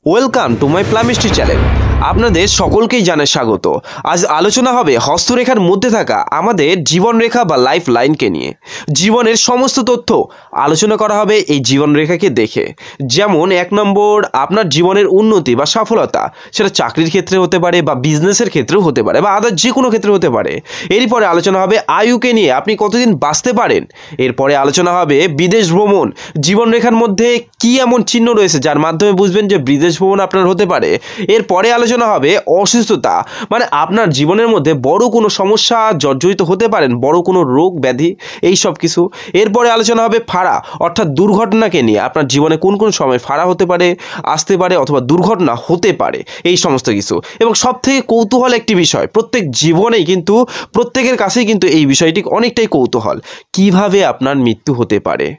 Welcome to my palmistry channel. আপনাদের সকলকেই জানাই স্বাগত। আজ আলোচনা হবে হস্তরেখার মধ্যে থাকা আমাদের জীবনরেখা বা লাইফ লাইনকে নিয়ে। জীবনের সমস্ত তথ্য আলোচনা করা হবে এই জীবনরেখাকে দেখে। যেমন 1 নম্বর, আপনার জীবনের উন্নতি বা সফলতা, সেটা চাকরির ক্ষেত্রে হতে পারে বা বিজনেসের ক্ষেত্রেও হতে পারে বা আদার যে কোনো ক্ষেত্রে হতে পারে। এরপরে আলোচনা হবে আয়ুকে নিয়ে, আপনি কতদিন বাঁচতে পারেন। এরপরে আলোচনা হবে বিদেশ ভ্রমণ, জীবনরেখার মধ্যে কি এমন চিহ্ন রয়েছে যার মাধ্যমে বুঝবেন যে বিদেশ ভ্রমণ আপনার হতে পারে। এরপরে আলোচনা হবে অসুস্থতা, মানে আপনার জীবনের মধ্যে বড় কোনো সমস্যা জর্জরিত হতে পারেন, বড় কোনো রোগ ব্যাধি, এই সব কিছু। এরপরে আলোচনা হবে ফাঁড়া, অর্থাৎ দুর্ঘটনাকে নিয়ে, আপনার জীবনে কোন কোন সময় ফাঁড়া হতে পারে, আসতে পারে অথবা দুর্ঘটনা হতে পারে, এই সমস্ত কিছু। এবং সবথেকে কৌতূহল একটি বিষয়, প্রত্যেক জীবনেই কিন্তু প্রত্যেকের কাছেই কিন্তু এই বিষয়টি অনেকটাই কৌতূহল, কিভাবে আপনার মৃত্যু হতে পারে।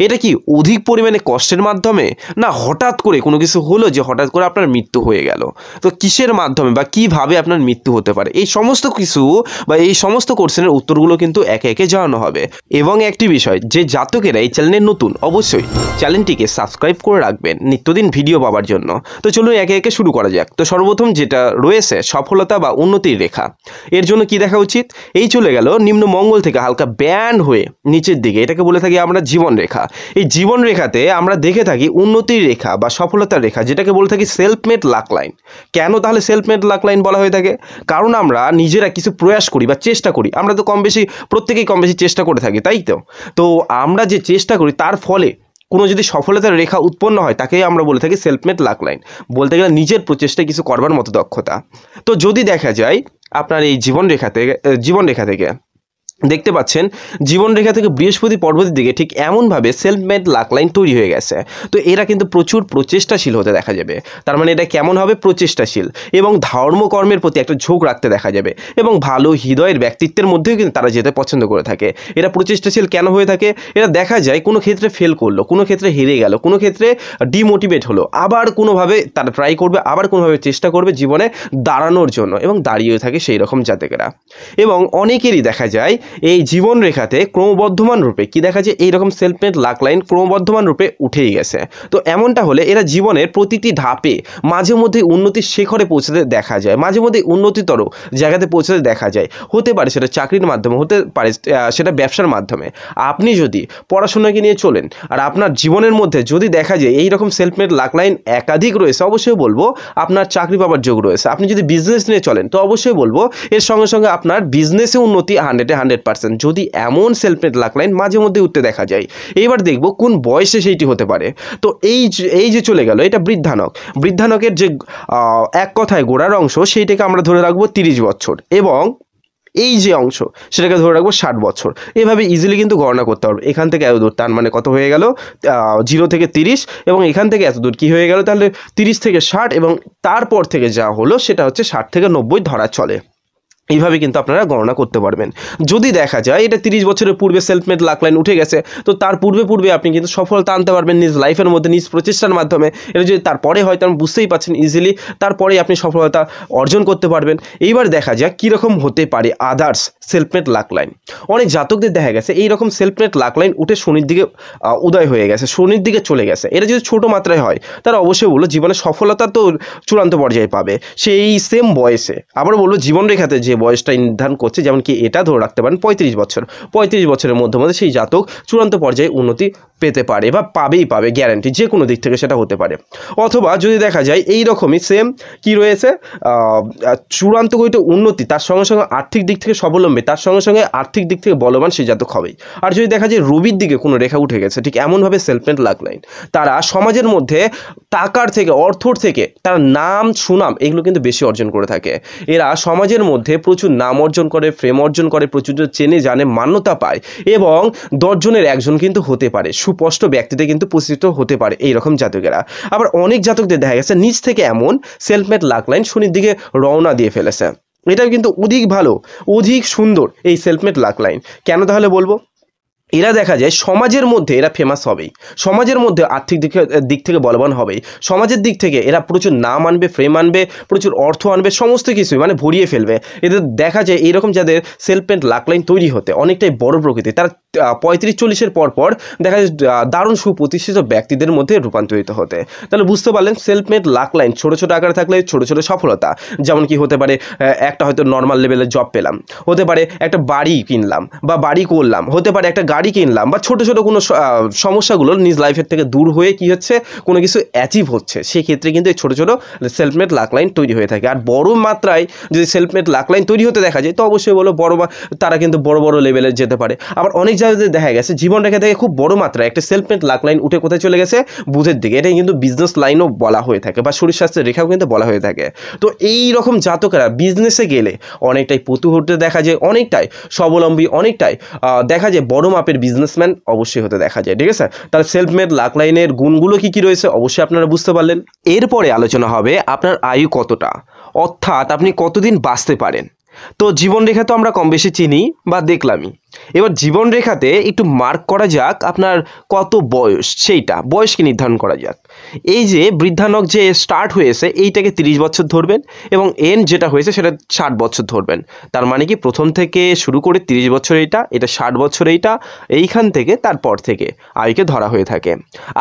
এটা কি অধিক পরিমাণে কষ্টের মাধ্যমে, না হঠাৎ করে কোনো কিছু হলো যে হঠাৎ করে আপনার মৃত্যু হয়ে গেল, তো কিসের মাধ্যমে বা কিভাবে আপনার মৃত্যু হতে পারে, এই সমস্ত কিছু বা এই সমস্ত কোশ্চেনের উত্তরগুলো কিন্তু একে একে জানানো হবে। এবং একটি বিষয়, যে জাতকেরা এই চ্যানেলে নতুন, অবশ্যই চ্যানেলটিকে সাবস্ক্রাইব করে রাখবেন নিত্যদিন ভিডিও পাওয়ার জন্য। তো চলুন একে একে শুরু করা যাক। তো সর্বপ্রথম যেটা রয়েছে সফলতা বা উন্নতির রেখা, এর জন্য কি দেখা উচিত, এই চলে গেল নিম্ন মঙ্গল থেকে হালকা ব্যান্ড হয়ে নিচের দিকে, এটাকে বলে থাকি আমরা জীবন রেখা। এই জীবন রেখাতে আমরা দেখে থাকি উন্নতির রেখা বা সফলতার রেখা, যেটাকে বলে থাকি সেলফ মেড লাক লাইন। কেন তাহলে সেলফ মেড লাক লাইন বলা হয়ে থাকে? কারণ আমরা নিজেরা কিছু প্রয়াস করি বা চেষ্টা করি, আমরা তো কম বেশি প্রত্যেকেই কম বেশি চেষ্টা করে থাকি, তাই তো। তো আমরা যে চেষ্টা করি তার ফলে কোনো যদি সফলতার রেখা উৎপন্ন হয়, তাকেই আমরা বলে থাকি সেলফ মেড লাক লাইন। বলতে গেলে নিজের প্রচেষ্টায় কিছু করবার মতো দক্ষতা। তো যদি দেখা যায় আপনার এই জীবনরেখা থেকে দেখতে পাচ্ছেন, জীবনরেখা থেকে বৃহস্পতি পর্বতের দিকে ঠিক এমনভাবে সেলফ মেড লাক লাইন তৈরি হয়ে গেছে। তো এরা কিন্তু প্রচুর প্রচেষ্টাশীল হতে দেখা যাবে। তার মানে এটা কেমন হবে? প্রচেষ্টাশীল এবং ধর্মকর্মের প্রতি একটা ঝোঁক রাখতে দেখা যাবে, এবং ভালো হৃদয়ের ব্যক্তিত্বের মধ্যেও কিন্তু তারা যেতে পছন্দ করে থাকে। এরা প্রচেষ্টাশীল কেন হয়ে থাকে? এরা দেখা যায় কোনো ক্ষেত্রে ফেল করলো, কোনো ক্ষেত্রে হেরে গেল, কোনো ক্ষেত্রে ডিমোটিভেট হলো, আবার কোনোভাবে তারা ট্রাই করবে, আবার কোনোভাবে চেষ্টা করবে জীবনে দাঁড়ানোর জন্য, এবং দাঁড়িয়ে থাকে সেই রকম জাতকেরা। এবং অনেকেরই দেখা যায় এই জীবন রেখাতে ক্রমবর্ধমান রূপে কি দেখা যায়, এইরকম সেলফ মেড লাক লাইন ক্রমবর্ধমান রূপে উঠেই গেছে। তো এমনটা হলে এরা জীবনের প্রতিটি ধাপে মাঝে মধ্যে উন্নতির শিখরে পৌঁছাতে দেখা যায়, মাঝে মধ্যে উন্নতিতর জায়গাতে পৌঁছাতে দেখা যায়। হতে পারে সেটা চাকরির মাধ্যমে, হতে পারে সেটা ব্যবসার মাধ্যমে। আপনি যদি পড়াশোনাকে নিয়ে চলেন আর আপনার জীবনের মধ্যে যদি দেখা যায় এইরকম সেলফ মেড লাক লাইন একাধিক রয়েছে, অবশ্যই বলবো আপনার চাকরি পাওয়ার যোগ রয়েছে। আপনি যদি বিজনেস নিয়ে চলেন, তো অবশ্যই বলবো এর সঙ্গে সঙ্গে আপনার বিজনেসে উন্নতি 100% যদি এমন সেলফ মেড লাক লাইন মাঝে মধ্যে উঠতে দেখা যায়। এইবার দেখব কোন বয়সে সেইটি হতে পারে। তো এই যে চলে গেল, এটা বৃদ্ধানকের যে এক কথায় গোড়ার অংশ, সেইটাকে আমরা ধরে রাখবো 30 বছর, এবং এই যে অংশ সেটাকে ধরে রাখবো 60 বছর। এভাবে ইজিলি কিন্তু গণনা করতে পারবে। এখান থেকে এত দূর, তার মানে কত হয়ে গেল? 0 থেকে 30, এবং এখান থেকে এত দূর কি হয়ে গেল? তাহলে 30 থেকে 60, এবং তারপর থেকে যা হলো সেটা হচ্ছে 60 থেকে 90 ধরা চলে। এইভাবে কিন্তু আপনারা গণনা করতে পারবেন। যদি দেখা যায় এটা 30 বছরের পূর্বে সেলফ মেড লাক লাইন উঠে গেছে, তো তার পূর্বে আপনি কিন্তু সফলতা আনতে পারবেন নিজ লাইফের মধ্যে, নিজ প্রচেষ্টার মাধ্যমে। এটা যদি তারপরে হয়তো আপনি বুঝতেই পারছেন ইজিলি, তারপরে আপনি সফলতা অর্জন করতে পারবেন। এইবার দেখা যাক কীরকম হতে পারে others self made lakh line. অনেক জাতকদের দেখা গেছে এইরকম সেলফ মেড লাক লাইন উঠে শনির দিকে উদয় হয়ে গেছে, শনির দিকে চলে গেছে। এটা যদি ছোটো মাত্রায় হয়, তারা অবশ্যই বললো জীবনে সফলতা তো চূড়ান্ত পর্যায়ে পাবে সেই সেম বয়সে। আবার বললো জীবনরেখাতে যে বয়সটা নির্ধারণ করছে, যেমন কি এটা ধরে রাখতে পারেন 35 বছর, 35 বছরের মধ্যে সেই জাতক চূড়ান্ত পর্যায়ে উন্নতি পেতে পারে বা পাবে গ্যারান্টি, যে কোনো দিক থেকে সেটা হতে পারে। অথবা যদি দেখা যায় এই রকমই সেম কি রয়েছে, চূড়ান্ত গতিতে উন্নতি, তার সঙ্গে সঙ্গে আর্থিক দিক থেকে স্বাবলম্বী, তার সঙ্গে সঙ্গে আর্থিক দিক থেকে বলবান, সেই জাতক হবেই। আর যদি দেখা যায় রবির দিকে কোনো রেখা উঠে গেছে, ঠিক এমনভাবে সেলফ মেড লাক লাইন, তারা সমাজের মধ্যে টাকার থেকে, অর্থর থেকে তারা নাম সুনাম এগুলো কিন্তু বেশি অর্জন করে থাকে। এরা সমাজের মধ্যে প্রচুর নাম অর্জন করে, ফ্রেম অর্জন করে, প্রচুর চেনে জানে, মান্যতা পায়, এবং 10 জনের একজন কিন্তু হতে পারে, সুস্পষ্ট ব্যক্তিতে কিন্তু প্রতিষ্ঠিত হতে পারে এইরকম জাতকেরা। আবার অনেক জাতকদের দেখা গেছে নিজ থেকে এমন সেলফ মেড লাক লাইন শনির দিকে রওনা দিয়ে ফেলেছে। এটাও কিন্তু অধিক ভালো, অধিক সুন্দর এই সেলফ মেড লাক লাইন। কেন তাহলে বলবো? এরা দেখা যায় সমাজের মধ্যে এরা ফেমাস হবেই, সমাজের মধ্যে আর্থিক দিক থেকে বলবান হবেই, সমাজের দিক থেকে এরা প্রচুর নাম আনবে, ফ্রেম আনবে, প্রচুর অর্থ আনবে, সমস্ত কিছুই ভরিয়ে ফেলবে। এদের দেখা যায় এইরকম যাদের সেলফ মেড লাক লাইন তৈরি হতে অনেকটাই বড় প্রকৃতি, তারা 35-40-এর পর দেখা যায় দারুণ সুপ্রতিষ্ঠিত ব্যক্তিদের মধ্যে রূপান্তরিত হতে। তাহলে বুঝতে পারলেন সেলফ মেড লাক লাইন ছোটো ছোটো আকারে থাকলে ছোটো ছোটো সফলতা, যেমন কি হতে পারে একটা হয়তো নর্মাল লেভেলের জব পেলাম, হতে পারে একটা বাড়ি কিনলাম বা বাড়ি করলাম, হতে পারে একটা গাড়ি কিনলাম, বা ছোটো ছোটো কোনো সমস্যাগুলো নিজ লাইফের থেকে দূর হয়ে কি হচ্ছে কোনো কিছু অ্যাচিভ হচ্ছে, সেক্ষেত্রে কিন্তু এই ছোটো ছোটো সেলফ মেড লাক লাইন তৈরি হয়ে থাকে। আর বড় মাত্রায় যদি সেলফ মেড লাক লাইন তৈরি হতে দেখা যায় তো অবশ্যই বলো তারা কিন্তু বড় বড় লেভেলে যেতে পারে। আবার অনেক জায়গায় দেখা গেছে জীবন রেখা থেকে খুব বড় মাত্রায় একটা সেলফ মেড লাক লাইন উঠে কোথায় চলে গেছে, বুধের দিকে। এটা কিন্তু বিজনেস লাইনও বলা হয়ে থাকে বা শরীর স্বাস্থ্যের রেখাও কিন্তু বলা হয়ে থাকে। তো এই রকম জাতকেরা বিজনেসে গেলে অনেকটাই পতু হতে দেখা যায়, অনেকটাই স্বাবলম্বী, অনেকটাই দেখা যায় বড় মাপের বিজনেসম্যান অবশ্যই হতে দেখা যায়। ঠিক আছে, তাহলে সেলফ মেড লাক লাইনের গুণগুলো কি কি রয়েছে অবশ্যই আপনারা বুঝতে পারলেন। এরপরে আলোচনা হবে আপনার আয়ু কতটা, অর্থাৎ আপনি কতদিন বাঁচতে পারেন। তো জীবন রেখা তো আমরা কম বেশি চিনি বা দেখলামই, এবার জীবন রেখাতে একটু মার্ক করা যাক আপনার কত বয়স, সেইটা বয়সকে নির্ধারণ করা যাক। এই যে বৃদ্ধানক যে স্টার্ট হয়েছে এইটাকে 30 বছর ধরবেন এবং এন্ড যেটা হয়েছে সেটা 60 বছর ধরবেন। তার মানে কি প্রথম থেকে শুরু করে 30 বছর এটা 60 বছর এইখান থেকে তারপর থেকে আয়ুকে ধরা হয়ে থাকে।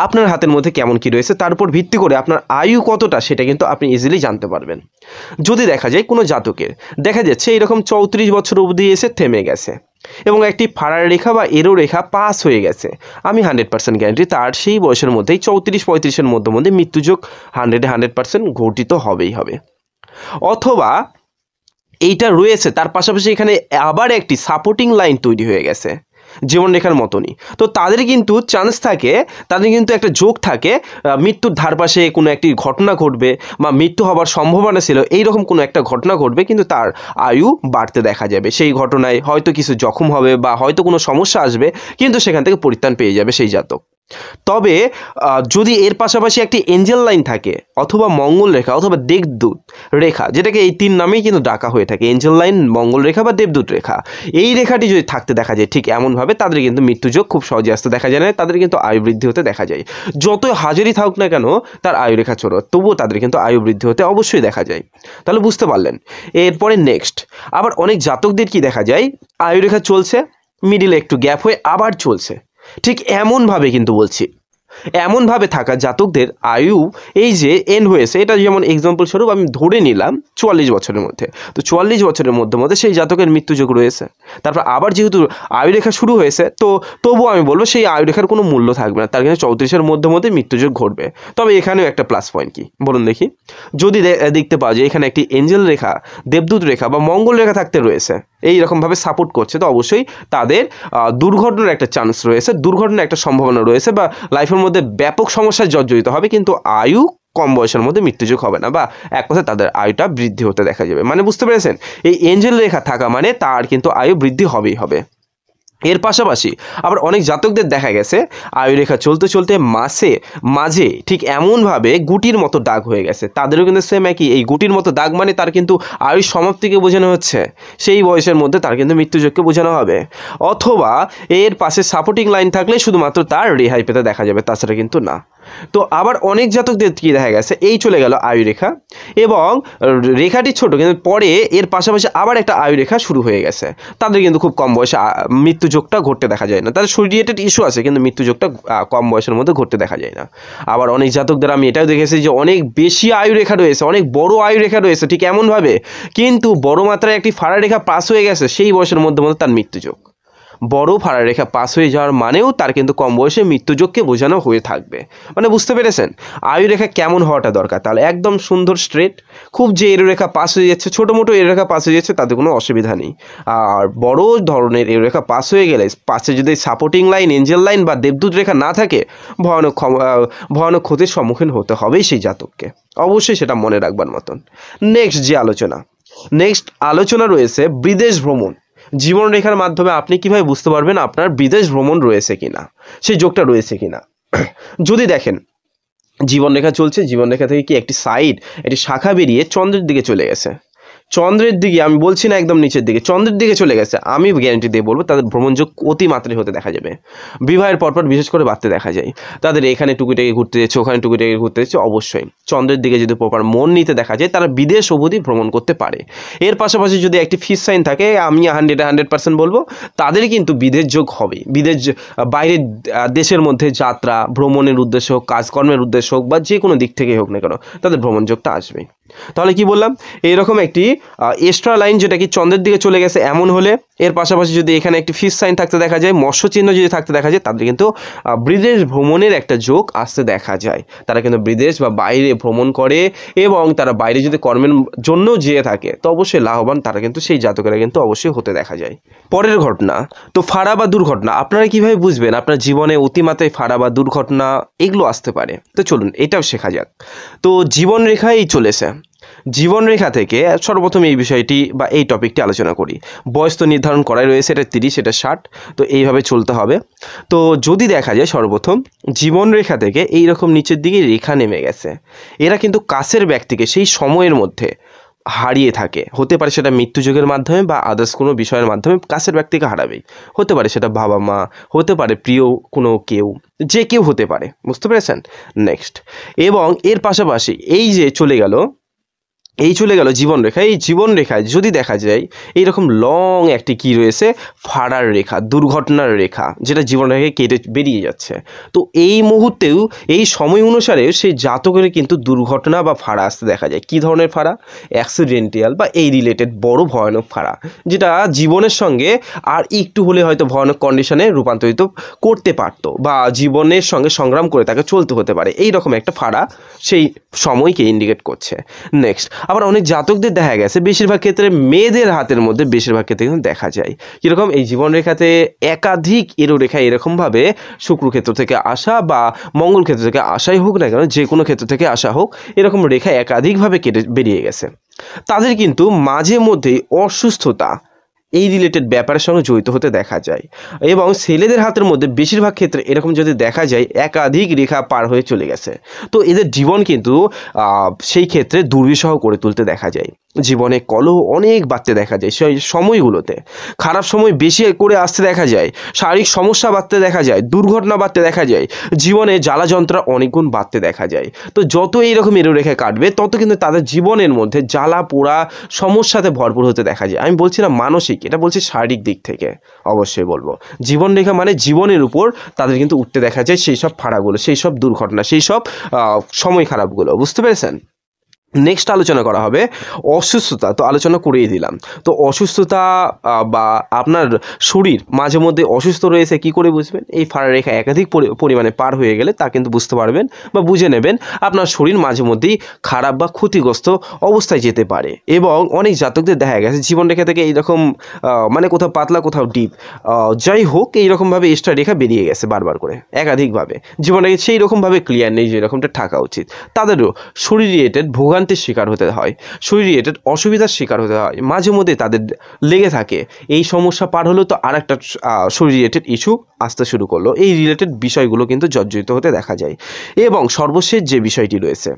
আপনার হাতের মধ্যে কেমন কি রয়েছে তার উপর ভিত্তি করে আপনার আয়ু কতটা সেটা কিন্তু আপনি ইজিলি জানতে পারবেন। যদি দেখা যায় কোনো জাতকের দেখা যাচ্ছে এরকম 34 বছর অবধি এসে থেমে গেছে এবং একটি ফাড়ার রেখা বা এরো রেখা পাস হয়ে গেছে, আমি 100% গ্যারান্টি তার সেই বয়সের মধ্যেই 34-35-এর মধ্যে মৃত্যুযোগ 100% ঘটিত হবেই হবে। অথবা এইটা রয়েছে তার পাশাপাশি এখানে আবার একটি সাপোর্টিং লাইন তৈরি হয়ে গেছে জীবন রেখার মতনই, তো তাদের কিন্তু চান্স থাকে, তাদের কিন্তু একটা যোগ থাকে মৃত্যুর ধারপাশে কোনো একটি ঘটনা ঘটবে বা মৃত্যু হবার সম্ভাবনা ছিল এইরকম কোনো একটা ঘটনা ঘটবে, কিন্তু তার আয়ু বাড়তে দেখা যাবে। সেই ঘটনায় হয়তো কিছু জখম হবে বা হয়তো কোনো সমস্যা আসবে, কিন্তু সেখান থেকে পরিত্রাণ পেয়ে যাবে সেই জাতক। তবে যদি এর পাশাপাশি একটি এঞ্জেল লাইন থাকে অথবা মঙ্গল রেখা অথবা দেবদূত রেখা, যেটাকে এই 3 নামেই কিন্তু ডাকা হয়ে থাকে, এঞ্জেল লাইন, মঙ্গল রেখা বা দেবদূত রেখা, এই রেখাটি যদি থাকতে দেখা যায় ঠিক এমনভাবে তাদের কিন্তু মৃত্যুযোগ খুব সহজে আসতে দেখা যায় না, তাদের কিন্তু আয়ু বৃদ্ধি হতে দেখা যায়। যত হাজারই থাকুক না কেন তার আয়ু রেখা ছোট, তবুও তাদের কিন্তু আয়ু বৃদ্ধি হতে অবশ্যই দেখা যায়। তাহলে বুঝতে পারলেন। এরপরে নেক্সট আবার অনেক জাতকদের কি দেখা যায় আয়ু রেখা চলছে, মিডিলে একটু গ্যাপ হয়ে আবার চলছে, ঠিক এমনভাবে কিন্তু বলছি এমনভাবে থাকা জাতকদের আয়ু এই যে এন্ড হয়েছে, এটা যেমন এক্সাম্পল স্বরূপ আমি ধরে নিলাম 44 বছরের মধ্যে, তো 44 বছরের মধ্যে সেই জাতকের মৃত্যুযোগ রয়েছে। তারপর আবার যেহেতু আয়ুরেখা শুরু হয়েছে তো তবুও আমি বলবো সেই আয়ুরেখার কোনো মূল্য থাকবে না, তার কিন্তু 34-এর মধ্যে মৃত্যুযোগ ঘটবে। তবে এখানেও একটা প্লাস পয়েন্ট কি বলুন দেখি, যদি দেখতে পাওয়া যায় এখানে একটি এঞ্জেল রেখা, দেবদূত রেখা বা মঙ্গল রেখা থাকতে রয়েছে, এইরকমভাবে সাপোর্ট করছে, তো অবশ্যই তাদের দুর্ঘটনার একটা চান্স রয়েছে, দুর্ঘটনার একটা সম্ভাবনা রয়েছে বা লাইফের মধ্যে ব্যাপক সমস্যায় জর্জরিত হবে, কিন্তু আয়ু কম বয়সের মধ্যে মৃত্যুযোগ হবে না, বা এক কথায় তাদের আয়ুটা বৃদ্ধি হতে দেখা যাবে। মানে বুঝতে পেরেছেন, এই এঞ্জেল রেখা থাকা মানে তার কিন্তু আয়ু বৃদ্ধি হবেই হবে। এর পাশাপাশি আবার অনেক জাতকদের দেখা গেছে আয়ুরেখা চলতে চলতে মাঝে ঠিক এমনভাবে গুটির মতো দাগ হয়ে গেছে, তাদেরও কিন্তু সেম একই, এই গুটির মতো দাগ মানে তার কিন্তু আয়ুর সমাপ্তিকে বোঝানো হচ্ছে, সেই বয়সের মধ্যে তার কিন্তু মৃত্যুযোগকে বোঝানো হবে। অথবা এর পাশে সাপোর্টিং লাইন থাকলে শুধুমাত্র তার রেহাই পেতে দেখা যাবে, তাছাড়া কিন্তু না। তো আবার অনেক জাতকদের কি দেখা গেছে এই চলে গেল আয়ুরেখা এবং রেখাটি ছোট, কিন্তু পরে এর পাশাপাশি আবার একটা আয়ুরেখা শুরু হয়ে গেছে, তাদের কিন্তু খুব কম বয়সে মৃত্যুযোগটা ঘটতে দেখা যায় না, তাদের রিলেটেড ইস্যু আছে কিন্তু মৃত্যুযোগটা কম বয়সের মধ্যে ঘটতে দেখা যায় না। আবার অনেক জাতকদের আমি এটাও দেখেছি যে অনেক বেশি আয়ুরেখা রয়েছে, অনেক বড় আয়ুরেখা রয়েছে ঠিক এমনভাবে, কিন্তু বড় মাত্রায় একটি ফাড়া রেখা পাস হয়ে গেছে সেই বয়সের মধ্যে তার মৃত্যুযোগ। বড় ফাড়া রেখা পাস হয়ে যাওয়ার মানেও তার কিন্তু কম বয়সে মৃত্যুযোগকে বোঝানো হয়ে থাকবে। মানে বুঝতে পেরেছেন আয়ু রেখা কেমন হওয়াটা দরকার, তাহলে একদম সুন্দর স্ট্রেট, খুব যে এরো রেখা পাস হয়ে যাচ্ছে, ছোটো মোটো এরো রেখা পাস হয়ে যাচ্ছে তাতে কোনো অসুবিধা নেই। আর বড় ধরনের এরো রেখা পাস হয়ে গেলে পাশে যদি সাপোর্টিং লাইন, এঞ্জেল লাইন বা দেবদূত রেখা না থাকে ভয়ানক ক্ষতির সম্মুখীন হতে হবেই সেই জাতককে, অবশ্যই সেটা মনে রাখবার মতন। নেক্সট আলোচনা রয়েছে বিদেশ ভ্রমণ। জীবন রেখার মাধ্যমে আপনি কিভাবে বুঝতে পারবেন আপনার বিদেশ ভ্রমণ রয়েছে কিনা, সেই যোগটা রয়েছে কিনা। যদি দেখেন জীবন রেখা চলছে, জীবন রেখা থেকে কি একটি শাখা বেরিয়ে চন্দ্রের দিকে চলে গেছে, চন্দ্রের দিকে, আমি বলছি না একদম নিচের দিকে, চন্দ্রের দিকে চলে গেছে, আমি গ্যারান্টি দিয়ে বলবো তাদের ভ্রমণযোগ অতিমাত্রায় হতে দেখা যাবে। বিবাহের পরপর বিশেষ করে বাড়তে দেখা যায়। তাদের এখানে টুকিটাকি ঘুরতে যাচ্ছে, ওখানে টুকিটাকি ঘুরতে যাচ্ছে, অবশ্যই চন্দ্রের দিকে যদি প্রপার মন নিতে দেখা যায় তারা বিদেশ অবধি ভ্রমণ করতে পারে। এর পাশাপাশি যদি একটি ফিস সাইন থাকে, আমি 100% বলবো তাদের কিন্তু বিদেশ যোগ হবে। বাইরের দেশের মধ্যে যাত্রা, ভ্রমণের উদ্দেশ্য হোক, কাজকর্মের উদ্দেশ্য হোক, বা যে কোনো দিক থেকেই হোক না কেন, তাদের ভ্রমণ যোগটা আসবে। তাহলে কি বললাম, এইরকম একটি এক্সট্রা লাইন যেটা কি চন্দ্রের দিকে চলে গেছে এমন হলে, এর পাশাপাশি যদি এখানে একটি ফিস সাইন থাকতে দেখা যায়, মৎস্য চিহ্ন যদি থাকতে দেখা যায়, তাদের কিন্তু বিদেশ ভ্রমণের একটা যোগ আসতে দেখা যায়। তারা কিন্তু বিদেশ বা বাইরে ভ্রমণ করে, এবং তারা বাইরে যদি কর্মের জন্য যেয়ে থাকে তো অবশ্যই লাভবান তারা কিন্তু সেই জাতকেরা কিন্তু অবশ্যই হতে দেখা যায়। পরের ঘটনা, তো ফাড়া বা দুর্ঘটনা আপনারা কিভাবে বুঝবেন আপনার জীবনে অতিমাত্রায় ফাড়া বা দুর্ঘটনা এগুলো আসতে পারে? তো চলুন এটাও শেখা যাক। তো জীবন রেখায় চলেছে, জীবন রেখা থেকে সর্বপ্রথম এই বিষয়টি বা এই টপিকটি আলোচনা করি। বয়স তো নির্ধারণ করাই রয়েছে, এটা 30, এটা 60, তো এইভাবে চলতে হবে। তো যদি দেখা যায় সর্বপ্রথম জীবন রেখা থেকে এইরকম নিচের দিকে রেখা নেমে গেছে, এরা কিন্তু কাছের ব্যক্তিকে সেই সময়ের মধ্যে হারিয়ে থাকে। হতে পারে সেটা মৃত্যুযোগের মাধ্যমে বা আদার্স কোনো বিষয়ের মাধ্যমে কাছের ব্যক্তিকে হারাবেই। হতে পারে সেটা বাবা মা, হতে পারে প্রিয় কোনো কেউ, যে কেউ হতে পারে, বুঝতে পেরেছেন? নেক্সট, এবং এর পাশাপাশি এই যে চলে গেল জীবন রেখা, এই জীবন রেখায় যদি দেখা যায় এইরকম লং একটি কি রয়েছে, ফাড়ার রেখা, দুর্ঘটনার রেখা, যেটা জীবন রেখায় কেটে বেরিয়ে যাচ্ছে। তো এই মুহূর্তেও এই সময় অনুসারে সেই জাতকের কিন্তু দুর্ঘটনা বা ফাড়া আসতে দেখা যায়। কি ধরনের ফাড়া? অ্যাক্সিডেন্টাল বা এই রিলেটেড বড় ভয়ানক ফাড়া, যেটা জীবনের সঙ্গে আর একটু হলে হয়তো ভয়ানক কন্ডিশনে রূপান্তরিত করতে পারতো, বা জীবনের সঙ্গে সংগ্রাম করে তাকে চলতে হতে পারে। এই রকম একটা ফাড়া সেই সময়কে ইন্ডিকেট করছে। নেক্সট, আবার অনেক জাতকদের দেখা গেছে বেশিরভাগ ক্ষেত্রে মেয়েদের হাতের মধ্যে বেশিরভাগ ক্ষেত্রে কিন্তু দেখা যায় কীরকম, এই জীবন রেখাতে একাধিক এরো রেখা এরকমভাবে শুক্র ক্ষেত্র থেকে আসা বা মঙ্গল ক্ষেত্র থেকে আসাই হোক না কেন, যে কোনো ক্ষেত্র থেকে আসা হোক, এরকম রেখা একাধিকভাবে কেটে বেরিয়ে গেছে। তাদের কিন্তু মাঝে মধ্যেই অসুস্থতা এই রিলেটেড ব্যাপারের সঙ্গে জড়িত হতে দেখা যায়। এবং ছেলেদের হাতের মধ্যে বেশিরভাগ ক্ষেত্রে এরকম যদি দেখা যায় একাধিক রেখা পার হয়ে চলে গেছে, তো এদের জীবন কিন্তু সেই ক্ষেত্রে দুর্বিষহ করে তুলতে দেখা যায়। জীবনে কলহ অনেক বাড়তে দেখা যায় সেই সময়গুলোতে, খারাপ সময় বেশি করে আসতে দেখা যায়, শারীরিক সমস্যা বাড়তে দেখা যায়, দুর্ঘটনা বাড়তে দেখা যায়, জীবনে জ্বালা যন্ত্রণা অনেক গুণ বাড়তে দেখা যায়। তো যত এইরকম এরো রেখা কাটবে তত কিন্তু তাদের জীবনের মধ্যে জ্বালা পোড়া সমস্যাতে ভরপুর হতে দেখা যায়। আমি বলছি না মানসিক, এটা বলছি শারীরিক দিক থেকে। অবশ্যই বলবো জীবন রেখা মানে জীবনের উপর তাদের কিন্তু উঠতে দেখা যায় সেই সব ফাড়াগুলো, সেই সব দুর্ঘটনা, সেই সব সময় খারাপগুলো, বুঝতে পেরেছেন? নেক্সট আলোচনা করা হবে অসুস্থতা। তো আলোচনা করেই দিলাম। তো অসুস্থতা বা আপনার শরীর মাঝে মধ্যে অসুস্থ রয়েছে কি করে বুঝবেন? এই ফাড়া রেখা একাধিক পরিমাণে পার হয়ে গেলে তা কিন্তু বুঝতে পারবেন বা বুঝে নেবেন আপনার শরীর মাঝে মধ্যেই খারাপ বা ক্ষতিগ্রস্ত অবস্থায় যেতে পারে। এবং অনেক জাতকদের দেখা গেছে জীবন রেখা থেকে এইরকম মানে কোথাও পাতলা কোথাও ডিপ, যাই হোক এইরকমভাবে এক্সট্রা রেখা বেরিয়ে গেছে বারবার করে একাধিকভাবে। জীবন রেখা সেই রকমভাবে ক্লিয়ার নেই যেরকমটা থাকা উচিত। তাদেরও শরীর রিলেটেড ভোগান্তির শিকার হতে হয়, শরীর রিলেটেড অসুবিধার শিকার হতে হয়, মাঝে মধ্যে তাদের লেগে থাকে। এই সমস্যা পার হলেও তো আর একটা শরীর রিলেটেড ইস্যু আসতে শুরু করলো। এই রিলেটেড বিষয়গুলো কিন্তু জর্জরিত হতে দেখা যায়। এবং সর্বশেষ যে বিষয়টি রয়েছে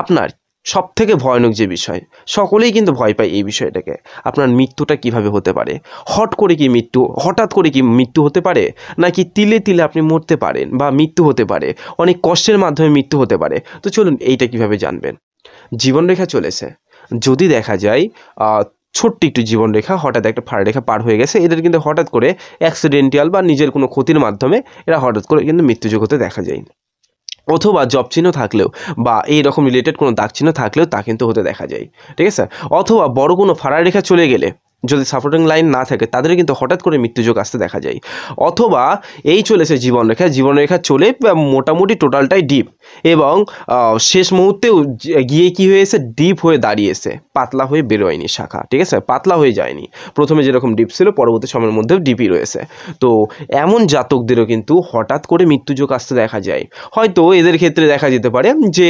আপনার সব থেকে ভয়ানক যে বিষয়, সকলেই কিন্তু ভয় পায় এই বিষয়টাকে, আপনার মৃত্যুটা কিভাবে হতে পারে। হঠাৎ করে কি মৃত্যু হতে পারে, নাকি তিলে তিলে আপনি মরতে পারেন বা মৃত্যু হতে পারে, অনেক কষ্টের মাধ্যমে মৃত্যু হতে পারে। তো চলুন এইটা কিভাবে জানবেন। জীবনরেখা চলেছে, যদি দেখা যায় ছোট্ট একটু জীবনরেখা হঠাৎ একটা ফাড়া রেখা পার হয়ে গেছে, এদের কিন্তু হঠাৎ করে অ্যাক্সিডেন্টাল বা নিজের কোনো ক্ষতির মাধ্যমে এরা হঠাৎ করে কিন্তু মৃত্যুযোগ হতে দেখা যায়। অথবা জব চিহ্ন থাকলেও বা এইরকম রিলেটেড কোনো দাগ চিহ্ন থাকলেও তা কিন্তু হতে দেখা যায়, ঠিক আছে। অথবা বড় কোনো ফাড়া রেখা চলে গেলে যদি সাপোর্টিং লাইন না থাকে তাদের কিন্তু হঠাৎ করে মৃত্যুযোগ আসতে দেখা যায়। অথবা এই চলেছে জীবনরেখা চলে মোটামুটি টোটালটাই ডিপ, এবং শেষ মুহূর্তেও গিয়ে কি হয়েছে, ডিপ হয়ে দাঁড়িয়েছে, পাতলা হয়ে বেরোয়নি শাখা, ঠিক আছে, পাতলা হয়ে যায়নি। প্রথমে যেরকম ডিপ ছিল পরবর্তী সময়ের মধ্যেও ডিপই রয়েছে। তো এমন জাতকদেরও কিন্তু হঠাৎ করে মৃত্যুযোগ আসতে দেখা যায়। হয়তো এদের ক্ষেত্রে দেখা যেতে পারে যে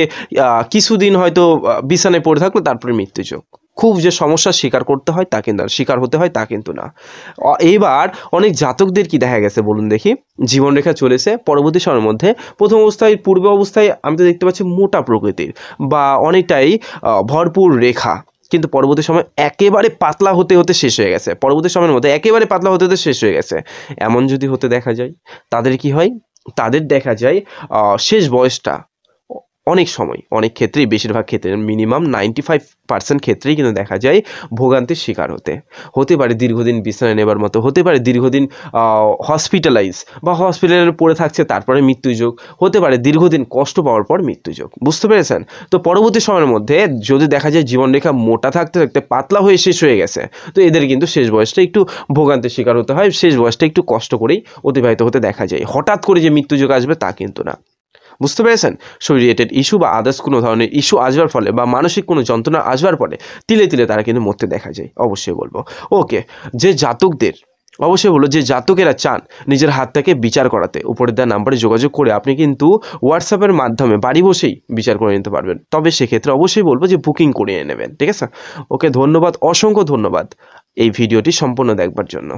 কিছুদিন হয়তো বিছানায় পড়ে থাকলো, তারপরে মৃত্যুযোগ। খুব যে সমস্যার শিকার করতে হয় তা কিন্তু শিকার হতে হয় তা কিন্তু না। এইবার অনেক জাতকদের কি দেখা গেছে বলুন দেখি, জীবনরেখা চলেছে পরবর্তী সময়ের মধ্যে প্রথম অবস্থায় পূর্ব অবস্থায় আমি তো দেখতে পাচ্ছি মোটা প্রকৃতির বা অনেকটাই ভরপুর রেখা, কিন্তু পরবর্তী সময় একেবারে পাতলা হতে হতে শেষ হয়ে গেছে, পরবর্তী সময়ের মধ্যে একেবারে পাতলা হতে হতে শেষ হয়ে গেছে, এমন যদি হতে দেখা যায়, তাদের কি হয়, তাদের দেখা যায় শেষ বয়সটা অনেক সময়, অনেক ক্ষেত্রেই, বেশিরভাগ ক্ষেত্রে মিনিমাম 95% ক্ষেত্রেই কিন্তু দেখা যায় ভোগান্তির শিকার হতে পারে দীর্ঘদিন বিছানায় নেবার মতো, হতে পারে দীর্ঘদিন হসপিটালাইজ বা হসপিটালে পড়ে থাকছে তারপরে মৃত্যুযোগ, হতে পারে দীর্ঘদিন কষ্ট পাওয়ার পর মৃত্যুযোগ। বুঝতে পেরেছেন? তো পরবর্তী সময়ের মধ্যে যদি দেখা যায় জীবনরেখা মোটা থাকতে থাকতে পাতলা হয়ে শেষ হয়ে গেছে, তো এদের কিন্তু শেষ বয়সটা একটু ভোগান্তির শিকার হতে হয়, শেষ বয়সটা একটু কষ্ট করেই অতিবাহিত হতে দেখা যায়। হঠাৎ করে যে মৃত্যুযোগ আসবে তা কিন্তু না। বুঝতে পেরেছেন? শরীর রিলেটেড ইস্যু বা আদার্স কোনো ধরনের ইস্যু আসবার ফলে বা মানসিক কোনো যন্ত্রণা আসবার পরে তিলে তিলে তারা কিন্তু মরতে দেখা যায়, অবশ্যই বলবো। ওকে, যে জাতকদের, অবশ্যই বলবো যে জাতকেরা চান নিজের হাতটাকে বিচার করাতে, উপরে দেওয়া নাম্বারে যোগাযোগ করে আপনি কিন্তু হোয়াটসঅ্যাপের মাধ্যমে বাড়ি বসেই বিচার করে নিতে পারবেন। তবে সেক্ষেত্রে অবশ্যই বলবো যে বুকিং করিয়ে নেবেন, ঠিক আছে? ওকে, ধন্যবাদ, অসংখ্য ধন্যবাদ এই ভিডিওটি সম্পূর্ণ দেখবার জন্য।